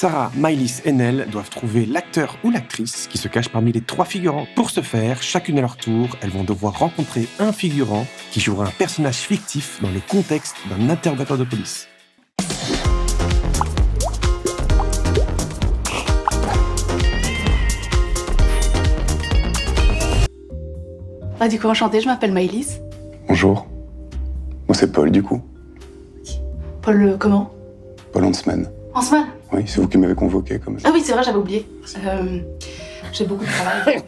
Sarah, Maëlys et Nel doivent trouver l'acteur ou l'actrice qui se cache parmi les 3 figurants. Pour ce faire, chacune à leur tour, elles vont devoir rencontrer un figurant qui jouera un personnage fictif dans le contexte d'un interrogatoire de police. Du coup, enchantée, je m'appelle Maëlys. Bonjour. Moi, c'est Paul, du coup. Paul, comment? Paul Hansman. Hansman? Oui, c'est vous qui m'avez convoqué, comme ça. Ah oui, c'est vrai, j'avais oublié. J'ai beaucoup de travail.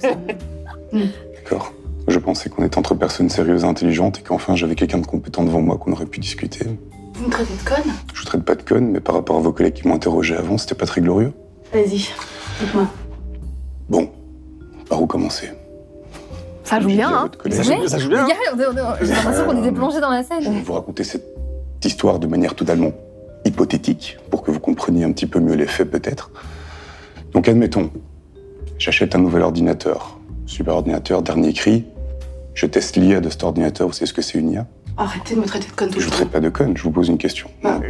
D'accord. Je pensais qu'on était entre personnes sérieuses et intelligentes et qu'enfin j'avais quelqu'un de compétent devant moi qu'on aurait pu discuter. Vous me traitez de conne? Je vous traite pas de conne, mais par rapport à vos collègues qui m'ont interrogé avant, c'était pas très glorieux. Allez-y, dites-moi. Bon, par où commencer? Ça joue bien, hein? Ça joue bien. J'ai l'impression qu'on était plongé dans la scène. Je vais vous raconter cette histoire de manière totalement hypothétique, pour que vous compreniez un petit peu mieux les faits, peut-être. Donc, admettons, j'achète un nouvel ordinateur. Super ordinateur, dernier cri. Je teste l'IA de cet ordinateur. Vous savez ce que c'est une IA? Arrêtez de me traiter de conne tout Je le vous temps. traite pas de conne, je vous pose une question. Hyper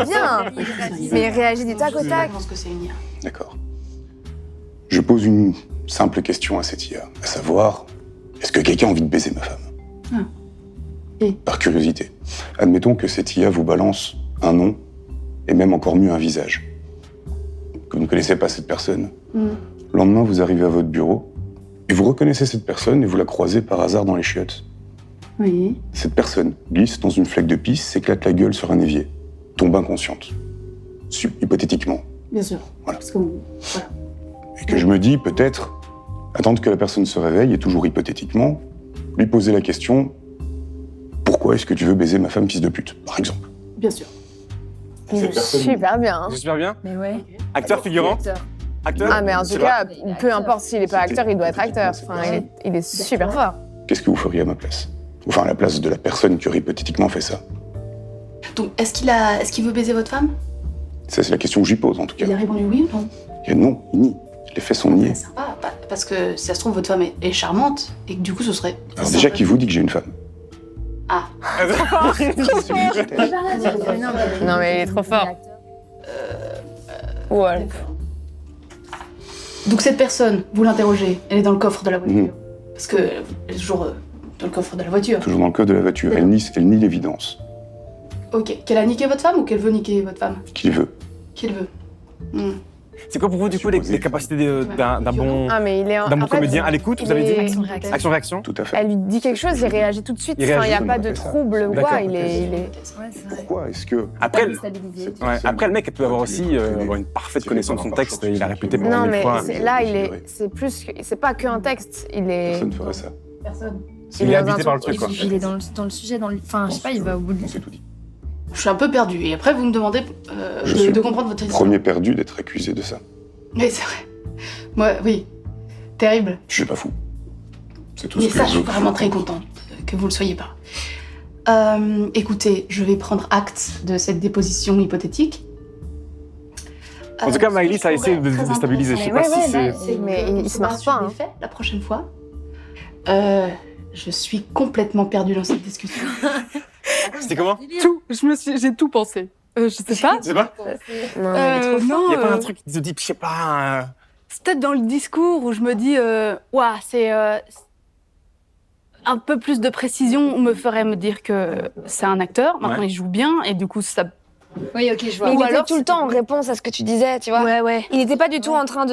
bien. Mais réagis du tac au tac. Je pense que c'est une IA. D'accord. Je pose une simple question à cette IA, à savoir, est-ce que quelqu'un a envie de baiser ma femme? Et Par curiosité. Admettons que cette IA vous balance un nom, et même encore mieux un visage. Que vous ne connaissez pas cette personne. Le lendemain, vous arrivez à votre bureau, et vous reconnaissez cette personne, et vous la croisez par hasard dans les chiottes. Oui. Cette personne glisse dans une flaque de pisse, s'éclate la gueule sur un évier, tombe inconsciente. Hypothétiquement. Bien sûr. Voilà. Parce que, voilà. Et que je me dis, peut-être, attendre que la personne se réveille, et toujours hypothétiquement, lui poser la question, pourquoi est-ce que tu veux baiser ma femme fils de pute, par exemple? Bien sûr. Super bien. C'est super bien. Mais ouais. Acteur, figurant. Acteur. Ah mais en tout cas, peu importe s'il est pas acteur, il doit être acteur. Enfin, il est super fort. Qu'est-ce que vous feriez à ma place? Enfin, à la place de la personne qui aurait hypothétiquement fait ça. Donc, est-ce qu'il veut baiser votre femme? Ça, c'est la question que j'y pose, en tout cas. Il a répondu oui ou non? Et non, il nie. Les faits sont niés. C'est sympa, parce que si ça se trouve, votre femme est charmante, et que du coup, ce serait... Alors déjà, qui vous dit que j'ai une femme? Ah. Non mais il est trop fort. Ouais. Donc cette personne, vous l'interrogez, elle est dans le coffre de la voiture. Parce que elle est toujours dans le coffre de la voiture. Toujours dans le code de la voiture. Elle nie l'évidence. Ok. Qu'elle a niqué votre femme ou qu'elle veut niquer votre femme? Qui veut? Qu'il veut. C'est quoi pour vous, du coup, les capacités d'un bon Ah mais il est d'un bon comédien à l'écoute, vous avez dit? Action-réaction. Action-réaction. Tout à fait. Elle lui dit quelque chose, il réagit tout de suite. Il Enfin, il n'y a réagit, pas on de a fait ça. trouble ou D'accord. quoi. Il est... Pourquoi est-ce que... Après, après, le mec, il peut avoir aussi avoir une parfaite connaissance de son texte. Il a répété pendant Non 1000 mais fois. là, c'est plus... C'est pas qu'un texte, il est... Personne ne ferait ça. Personne. Il est dans un habité par le truc- truc, quoi. Il est dans le sujet, enfin, je sais pas, il va au bout de... On s'est tout dit. Je suis un peu perdue. Et après, vous me demandez Je suis de comprendre votre histoire. Premier perdu d'être accusé de ça. Oui, c'est vrai. Moi, oui. Terrible. Je suis pas fou. C'est tout Mais ce que ça, je je suis veux. vraiment très contente que vous le soyez pas. Écoutez, je vais prendre acte de cette déposition hypothétique. En tout cas, Maëlys a essayé de Très déstabiliser. Je sais intéressant. pas si Ouais, c'est. Mais il se marche pas, hein. Fait, la prochaine fois. Je suis complètement perdue dans cette discussion. C'était comment? Tout, j'ai tout pensé. Je sais pas. Je sais pas. Non, mais il est trop fort. non, Il y a pas un truc qui te dit, je sais pas. c'est peut-être dans le discours où je me dis, ouah, c'est un peu plus de précision me ferait me dire que c'est un acteur. Maintenant, Ouais. il joue bien et du coup, ça. Oui, ok, je vois. Mais il Ou était alors, tout le temps en réponse à ce que tu disais, tu vois. Ouais. Il n'était pas du tout en train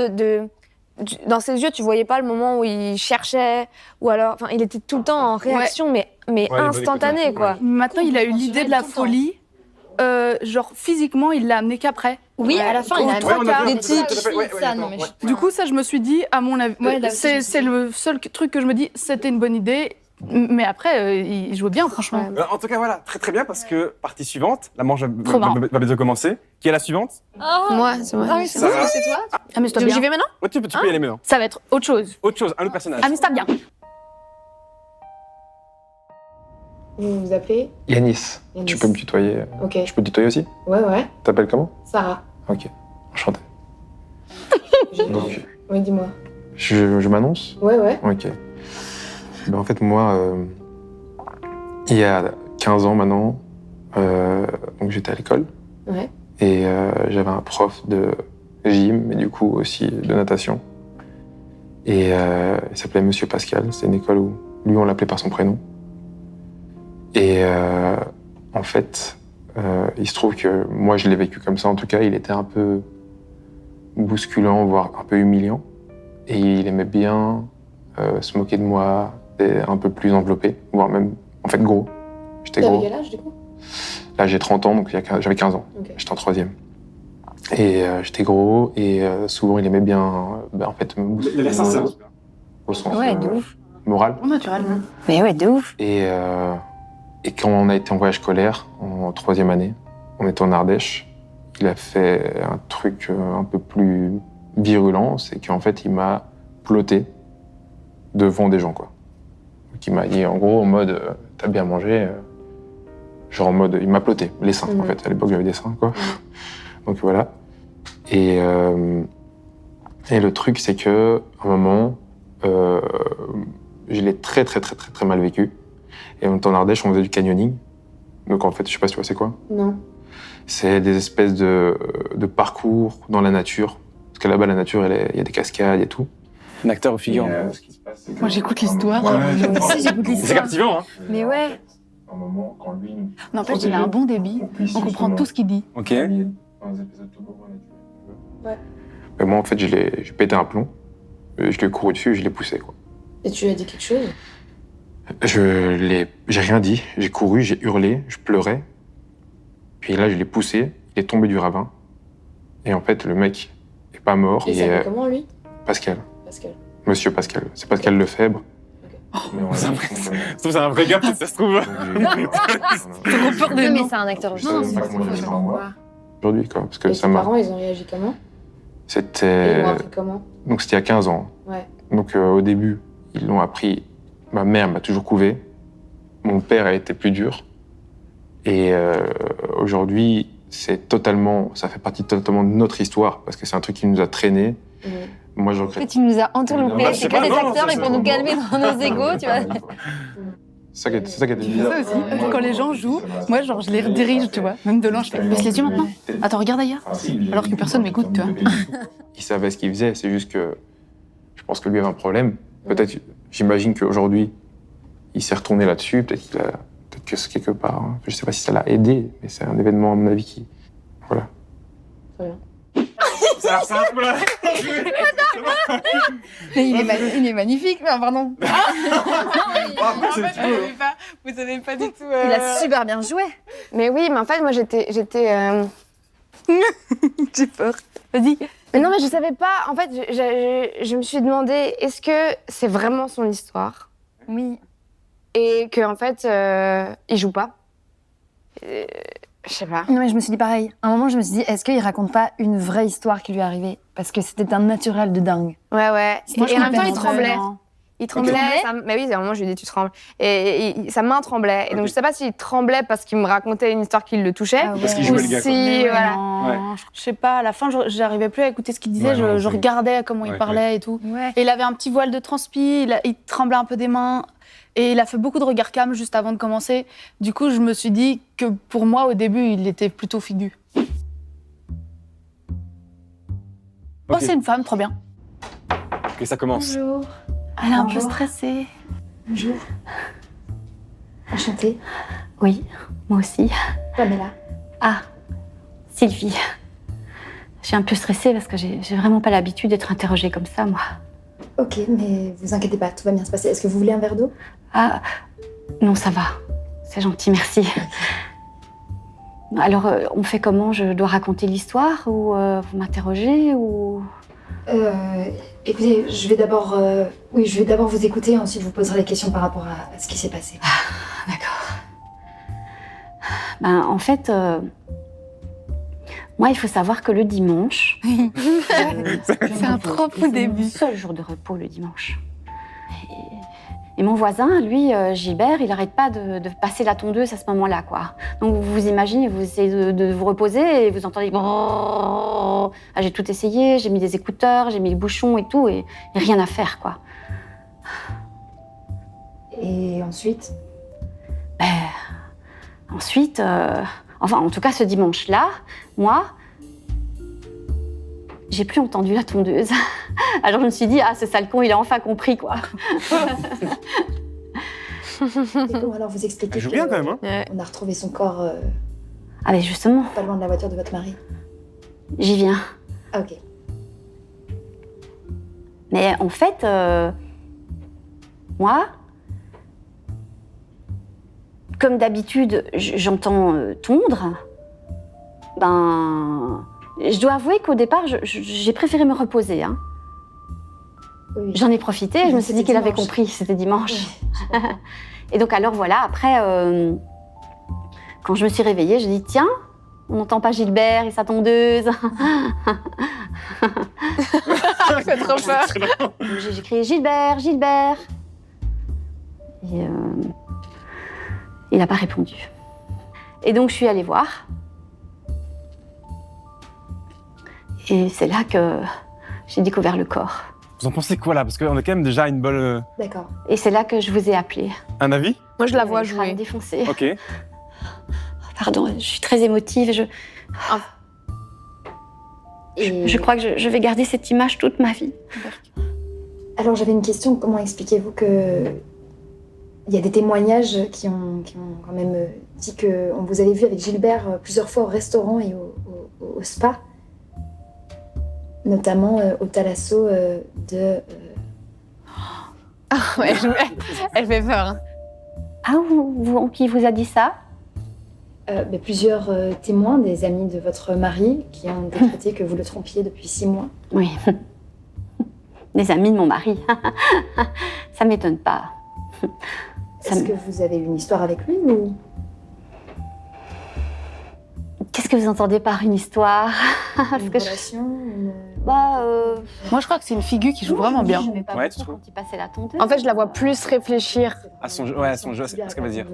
dans ses yeux, tu voyais pas le moment où il cherchait, ou alors, enfin, il était tout le temps en réaction, mais Ouais, instantané, quoi. Maintenant, il a eu l'idée de la folie. Genre, physiquement, il l'a amené qu'après. Oui, à la fin, il a Ouais, on a vu des un peu ça, types, tout à fait, ouais, ça, ouais, non mais... ouais. Du coup, ça, je me suis dit, à mon avis, Ouais, là aussi, je me suis c'est dit. le seul truc que je me dis, c'était une bonne idée. Mais après, il jouait bien, franchement. Ouais. En tout cas, voilà, très très bien parce que partie suivante, la manche Trop marrant. va bientôt commencer. Qui est la suivante? Moi, c'est moi. Ah oui, c'est Ça toi, va. c'est toi. Amuse-toi Donc bien. j'y vais maintenant? Ouais, tu peux y aller maintenant. Ça va être autre chose. Autre chose, un autre personnage. Amuse-toi bien. Vous vous appelez? Yanis, Yanis. tu peux me tutoyer. Ok. Je peux te tutoyer aussi? Ouais. T'appelles comment? Sarah. Ok, enchanté. Donc, Oui, dis-moi. je m'annonce? Ouais. Ok. Ben, en fait, moi, il y a 15 ans maintenant, donc j'étais à l'école. Ouais. Et j'avais un prof de gym, mais du coup aussi de natation. Et il s'appelait Monsieur Pascal. C'était une école où lui, on l'appelait par son prénom. Et en fait, il se trouve que moi, je l'ai vécu comme ça. En tout cas, il était un peu bousculant, voire un peu humiliant. Et il aimait bien se moquer de moi, et un peu plus enveloppé, voire même, en fait, gros. J'étais gros. T'avais quel âge, du coup? Là, j'ai 30 ans, donc j'avais 15 ans. Ok. J'étais en 3e. Et j'étais gros, et souvent, il aimait bien, en fait, me bousculer. Il a l'air sincère. Au sens Ouais, de ouf. moral. Naturellement. Mais ouais, de ouf. Et quand on a été en voyage scolaire, en 3e année, on était en Ardèche, il a fait un truc un peu plus virulent, c'est qu'en fait, il m'a ploté devant des gens, quoi. Donc il m'a dit, en gros, en mode, t'as bien mangé, genre en mode, il m'a ploté, les seins, en fait. À l'époque, j'avais des seins, quoi. Donc voilà. Et le truc, c'est que, à un moment, je l'ai très mal vécu. Et on était en Ardèche, on faisait du canyoning. Donc en fait, je sais pas si tu vois c'est quoi. Non. C'est des espèces de parcours dans la nature. Parce que là-bas, la nature, il y a des cascades et tout. Un acteur ou figurant. Ce qui se passe, c'est que- Moi, j'écoute l'histoire. Moi aussi, j'écoute C'est l'histoire. captivant, hein. Mais ouais. Un moment, quand lui... N'empêche, il a un bon débit. On comprend tout ce qu'il dit. Ok. Dans les épisodes tout courts, Ouais. Et moi, en fait, j'ai pété un plomb. Je lui ai couru dessus et je l'ai poussé, quoi. Et tu lui as dit quelque chose? J'ai rien dit. J'ai couru, j'ai hurlé, je pleurais. Puis là, je l'ai poussé. Il est tombé du ravin. Et en fait, le mec est pas mort. Et il s'appelle comment, lui? Pascal. Pascal. Monsieur Pascal. C'est Pascal Lefebvre. Ok. Mais on- C'est un vrai- C'est un vrai gars, peut-être ça se trouve. Trop peur des Mais noms. c'est un acteur. Je savais pas comment il allait moi. Aujourd'hui, quoi. Parce que Et ça tes m'a. parents, ils ont réagi comment? Et ils C'était. l'ont appris comment? Donc c'était il y a 15 ans. Ouais. Donc au début, ils l'ont appris. Ma mère m'a toujours couvé. Mon père a été plus dur. Et aujourd'hui, ça fait partie totalement de notre histoire parce que c'est un truc qui nous a traînés. Mhm. Moi, je Et regrette. tu nous as Non, entourloupés, bah, c'est c'est que pas des bon, acteurs ça, et pour nous calmer dans nos égos, tu vois. C'est ça qui était Tu fais ça aussi. Quand les gens jouent, moi, genre, je les redirige, tu vois. Même de loin, je fais baisse les yeux maintenant. Attends, regarde ailleurs. Alors que personne m'écoute, tu vois. Il savait ce qu'il faisait, c'est juste que je pense que lui avait un problème. Peut-être, j'imagine qu'aujourd'hui, il s'est retourné là-dessus. Peut-être que c'est quelque part. Hein. Je sais pas si ça l'a aidé, mais c'est un événement, à mon avis, qui. Voilà. Très bien. Ça a l'air simple, là. Mais il est magnifique, mais pardon. Vous savez pas du tout. Il a super bien joué. Mais oui, mais en fait, moi, j'étais J'ai peur. Vas-y. Mais non, mais je savais pas. En fait, je me suis demandé, est-ce que c'est vraiment son histoire Oui. et que en fait, il joue pas. Je sais pas. Non, mais je me suis dit pareil. À un moment, je me suis dit, est-ce qu'il raconte pas une vraie histoire qui lui est arrivée? Parce que c'était un naturel de dingue. Ouais, ouais. Moi, je Et en même temps, il comprends. tremblait. Non. Il tremblait. tremblait Mais oui, à un moment, je lui ai dit, tu trembles. Et sa main tremblait. Et donc, je sais pas s'il tremblait parce qu'il me racontait une histoire qui le touchait. Ah ouais. Parce qu'il Ou jouait le gars, quoi. si, Mais voilà. non, je sais pas, à la fin, j'arrivais plus à écouter ce qu'il disait, Ouais, non, je c'est- regardais comment il Ouais, parlait et tout. Ouais. Et il avait un petit voile de transpi, il tremblait un peu des mains, et il a fait beaucoup de regards calmes juste avant de commencer. Du coup, je me suis dit que pour moi, au début, il était plutôt figu. Oh, Ok. c'est une femme, trop bien. Que ça commence. Bonjour. Elle est un peu Bonjour. stressée. Bonjour. Enchantée. Oui, moi aussi. Pamela. Ah, Sylvie. Je suis un peu stressée parce que j'ai vraiment pas l'habitude d'être interrogée comme ça, moi. Ok, mais vous inquiétez pas, tout va bien se passer. Est-ce que vous voulez un verre d'eau? Ah, non, ça va. C'est gentil, merci. Alors, on fait comment? Je dois raconter l'histoire ou vous m'interrogez ou... Écoutez, je vais d'abord vous écouter et ensuite vous poserai des questions par rapport à ce qui s'est passé. D'accord. Ben, en fait, moi, il faut savoir que le dimanche... C'est un trop beau C'est début. mon seul jour de repos, le dimanche. Et mon voisin, lui, Gilbert, il n'arrête pas de passer la tondeuse à ce moment-là, quoi. Donc, vous imaginez, vous essayez de vous reposer et vous entendez... Ah, j'ai tout essayé, j'ai mis des écouteurs, j'ai mis le bouchon et tout, et rien à faire, quoi. Et ensuite? Ben, ensuite, Enfin, en tout cas, ce dimanche-là, moi, j'ai plus entendu la tondeuse. Alors je me suis dit, ah, ce sale con, il a enfin compris, quoi. Et comment alors vous expliquez Elle joue bien quand même, hein. on a retrouvé son corps Ah, mais justement, pas loin de la voiture de votre mari? j'y viens. Ah, ok. Mais en fait, moi, comme d'habitude, j'entends tondre. Ben, je dois avouer qu'au départ, j'ai préféré me reposer. Hein. Oui. J'en ai profité, je me suis dit C'était qu'il avait dimanche. compris, c'était dimanche. Ouais, Et donc alors voilà, après, quand je me suis réveillée, j'ai dit, tiens, on n'entend pas Gilbert et sa tondeuse. fait trop peur. J'ai crié Gilbert, Gilbert. Et il n'a pas répondu. Et donc je suis allée voir. Et c'est là que j'ai découvert le corps. Vous en pensez quoi là? Parce qu'on a quand même déjà une bonne. D'accord. Et c'est là que je vous ai appelé. Un avis? Moi, je la vois Le crâne jouer. défoncé. Ok. Pardon, je suis très émotive. Et Je crois que je vais garder cette image toute ma vie. alors j'avais une question. Comment expliquez-vous que il y a des témoignages qui ont quand même dit que on vous avait vu avec Gilbert plusieurs fois au restaurant et au spa, notamment au Thalasso de. Ouais, elle fait peur. Hein. Ah, qui vous a dit ça? Mais plusieurs témoins, des amis de votre mari, qui ont décrété que vous le trompiez depuis 6 mois. Oui. Les amis de mon mari. Ça m'étonne pas. Est-ce que vous avez eu une histoire avec lui ou Qu'est-ce que vous entendez par une histoire? Parce une que relation Moi, je crois que c'est une figure qui joue vraiment bien. Je n'aimais pas Ouais, tu beaucoup trouves quand il passait la tondeuse. En fait, je la vois plus réfléchir À son jeu, ouais, à son jeu, c'est ce qu'elle va dire.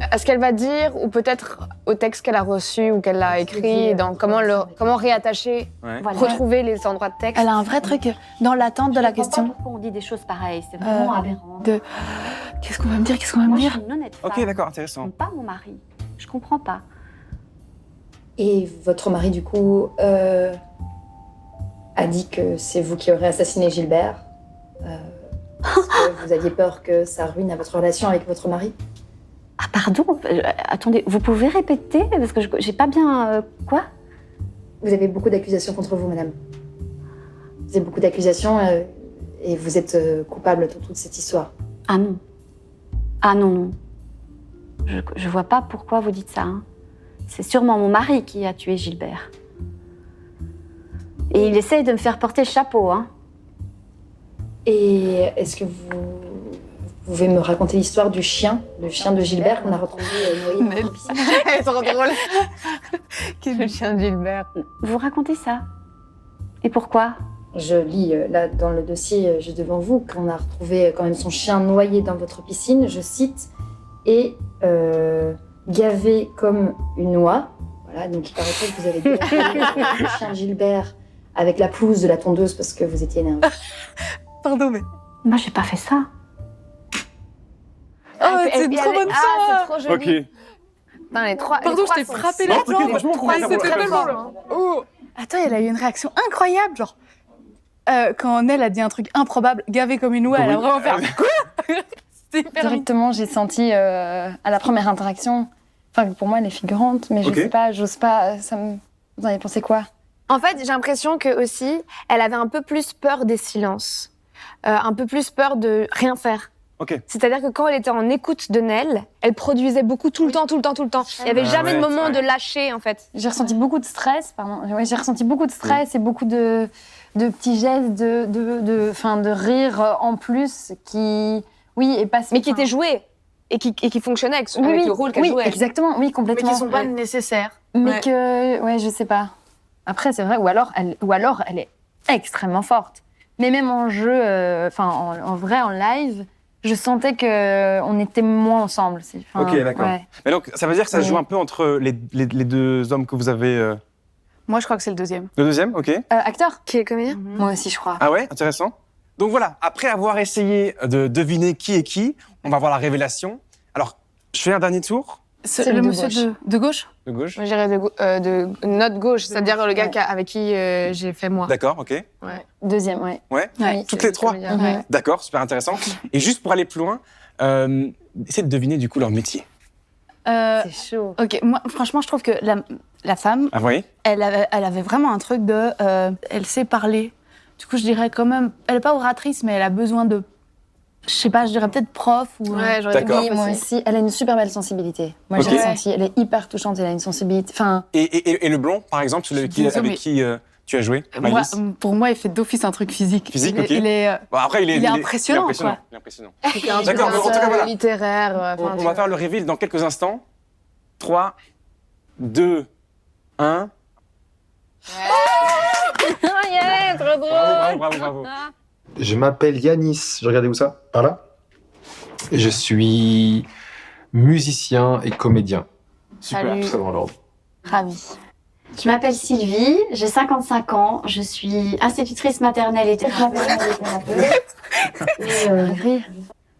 à ce qu'elle va dire ou peut-être au texte qu'elle a reçu ou qu'elle a écrit, dans comment réattacher, Ouais. Voilà. retrouver les endroits de texte. Elle a un vrai truc dans l'attente de la Je comprends question. pas pourquoi on dit des choses pareilles. C'est vraiment aberrant. Qu'est-ce qu'on va me dire? Qu'est-ce qu'on va me Moi, je dire? suis une honnête femme. Ok, d'accord, Je intéressant. n'aime pas mon mari. Je comprends pas. Et votre mari, du coup, a dit que c'est vous qui aurez assassiné Gilbert. Parce que vous aviez peur que ça ruine votre relation avec votre mari. Ah, pardon. Attendez, vous pouvez répéter? Parce que j'ai pas bien... quoi? Vous avez beaucoup d'accusations contre vous, madame. Vous avez beaucoup d'accusations et vous êtes coupable de toute cette histoire. Ah non. Ah non, non. Je vois pas pourquoi vous dites ça. Hein. C'est sûrement mon mari qui a tué Gilbert. Et il essaye de me faire porter le chapeau, hein. Et est-ce que vous pouvez me raconter l'histoire du chien, le chien de Gilbert qu'on a retrouvé noyé dans la piscine? Elle est trop drôle. Le chien de Gilbert. Vous racontez ça? Et pourquoi? Je lis là dans le dossier juste devant vous qu'on a retrouvé quand même son chien noyé dans votre piscine, je cite, et gavé comme une oie. Voilà, donc il paraîtrait que vous avez gavé le chien de Gilbert avec la pelouse de la tondeuse parce que vous étiez énervé. Pardon, mais. Moi, j'ai pas fait ça. Oh, c'est une trop bonne Ah, c'est trop joli. Ok. Putain, les trois. Pardon, les trois je t'ai sont frappé super la Non, ok, jambe. franchement, Trois, on c'est comprend très pas. fort. Oh. Attends, elle a eu une réaction incroyable, genre. Quand Nell a dit un truc improbable, gavé comme une oie, elle a Oui. vraiment fait quoi? C'était hyper mignon. Directement, j'ai senti à la première interaction, enfin pour moi elle est figurante, mais je Ok. sais pas, j'ose pas, vous en avez pensé quoi? En fait, j'ai l'impression que aussi, elle avait un peu plus peur des silences, un peu plus peur de rien faire. Ok. C'est-à-dire que quand elle était en écoute de Nell, elle produisait beaucoup tout le temps. Il n'y avait Ah jamais de ouais, moment ouais. de lâcher, en fait. J'ai ressenti beaucoup de stress, j'ai ressenti beaucoup de stress et beaucoup de petits gestes, de rire en plus qui, oui, et pas. Mais qui étaient joués et qui fonctionnaient avec oui, le rôle qu'elle oui, jouait. exactement, oui, Mais complètement. qui sont pas nécessaires. Mais Ouais. que, ouais, je sais pas. Après, c'est vrai, ou alors elle est extrêmement forte. Mais même en jeu, en vrai, en live, je sentais que on était moins ensemble. Ok, d'accord. Ouais. Mais donc, ça veut dire que ça se joue Ouais. un peu entre les deux hommes que vous avez. Moi, je crois que c'est le deuxième. Le deuxième, ok. Acteur? Qui est comédien. Moi aussi, je crois. Ah ouais, intéressant. Donc voilà, après avoir essayé de deviner qui est qui, on va voir la révélation. Alors, je fais un dernier tour. C'est le monsieur de gauche. De gauche. Moi, j'irais de notre gauche, c'est-à-dire le gars avec qui j'ai fait moi. D'accord, ok. Ouais. Deuxième, ouais. Ouais. Ouais. Toutes les trois. Ouais. D'accord, super intéressant. Et juste pour aller plus loin, essayez de deviner du coup leur métier. C'est chaud. Ok, moi, franchement, je trouve que la femme, Ah oui. elle avait vraiment un truc de... elle sait parler. Du coup, je dirais quand même... Elle n'est pas oratrice, mais elle a besoin de... Je sais pas, je dirais peut-être prof ou... Ouais, j'aurais D'accord. Oui, moi aussi. Elle a une super belle sensibilité. Moi, Ok. j'ai ressenti. Elle est hyper touchante. Elle a une sensibilité. Enfin, Et le blond, par exemple, celui Désolée, avec mais- qui tu as joué, Moi, Maïlis. pour moi, il fait d'office un truc physique. Physique, il est, ok. il est, Bon, après, il est impressionnant, Il est impressionnant. quoi. Il est impressionnant. D'accord, mais en tout cas, voilà. Littéraire. On va faire le reveal dans quelques instants. 3, 2, 1. Yeah, trop drôle. Bravo. Je m'appelle Yanis. Je regardais où ça? Par là? Je suis musicien et comédien. Super. Salut. Tout ça dans l'ordre. Ravi. Je m'appelle Sylvie, j'ai 55 ans, je suis institutrice maternelle et thérapeute.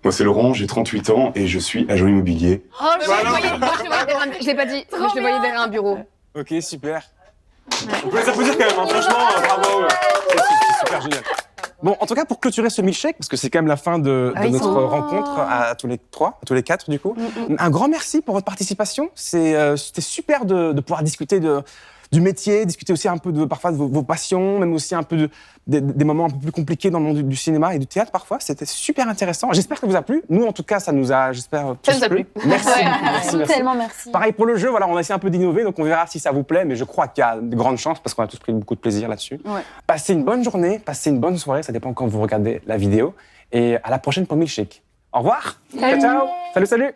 Moi, c'est Laurent, j'ai 38 ans et je suis agent immobilier. Oh, je l'ai pas dit, mais je le voyais derrière un bureau. Ok, super. On peut les applaudir quand même, hein. Franchement, bravo. C'est super génial. Bon, en tout cas, pour clôturer ce milkshake, parce que c'est quand même la fin de notre rencontre à tous les trois, à tous les quatre, du coup. Un grand merci pour votre participation. C'était super de pouvoir discuter du métier, discuter aussi un peu parfois de vos passions, même aussi un peu des moments un peu plus compliqués dans le monde du cinéma et du théâtre parfois. C'était super intéressant. J'espère que ça vous a plu. Nous, en tout cas, ça nous a, j'espère, Ça nous a plu. Merci. tellement merci. Pareil pour le jeu, voilà, on a essayé un peu d'innover, donc on verra si ça vous plaît, mais je crois qu'il y a de grandes chances parce qu'on a tous pris beaucoup de plaisir là-dessus. Ouais. Passez une bonne journée, passez une bonne soirée, ça dépend quand vous regardez la vidéo, et à la prochaine pour Milkshake. Au revoir. Ciao. Salut.